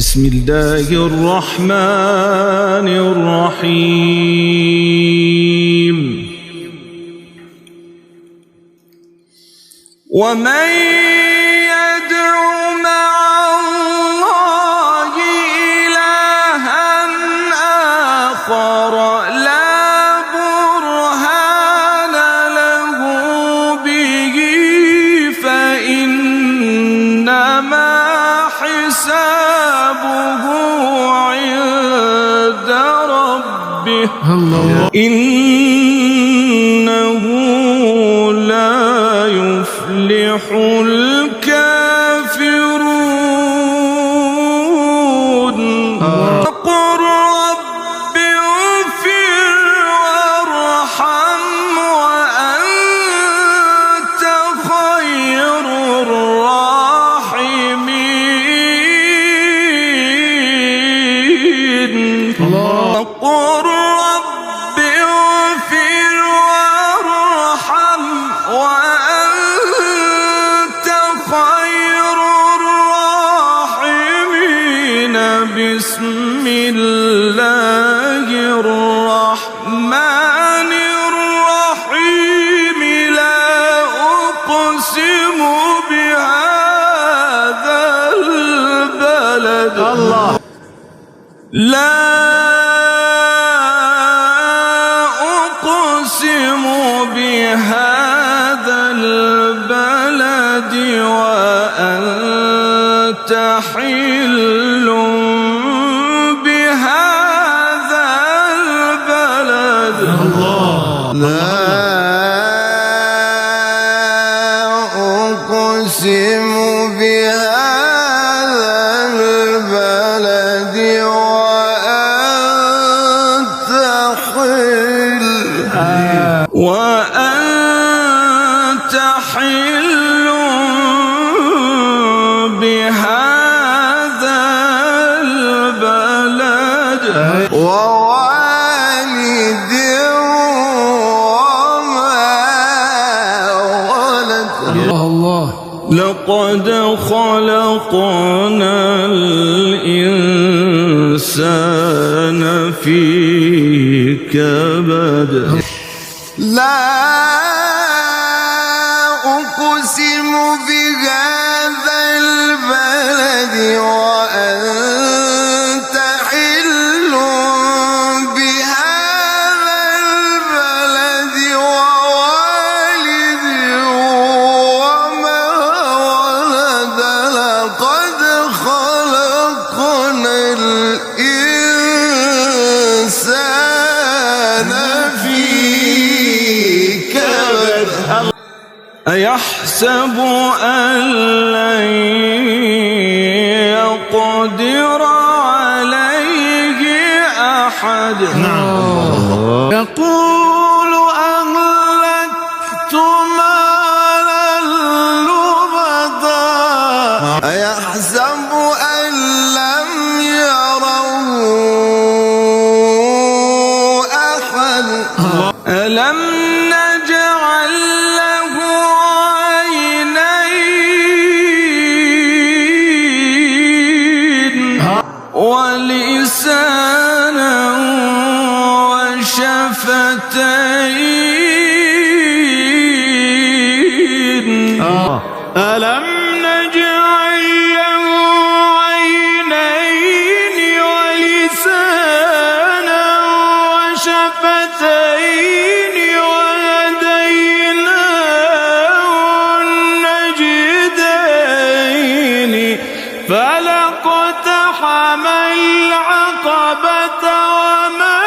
بسم الله الرحمن الرحيم ومن يدع مع الله إلها آخر لا برهان له به فإنما حسابه عند ربه إنه لا يفلح الكافرون وقل رب اغفر وارحم وأنت خير الراحمين وقل رب اغفر وارحم وأنت خير الراحمين بسم الله الرحمن الرحيم لا أقسم بهذا البلد لا أقسم بهذا البلد وأنت حل بهذا البلد لا أقسم بهذا البلد وأنت حل بهذا البلد ووالد وما ولد لقد خلقنا الإنسان في كبد لا أقسم بهذا البلد وأنت حل بهذا البلد ووالد وما ولد لقد خلقنا الإنسان في كبد أيحسب أن لن يقدر عليه أحد يقول أهلكت مالا لبدا أيحسب أن لم يره أحد ألم نجعل له عينين ولسانا وشفتين ألم نجعل له عينين ولسانا وشفتين وهديناه النجدين فلا اقتحم العقبة وما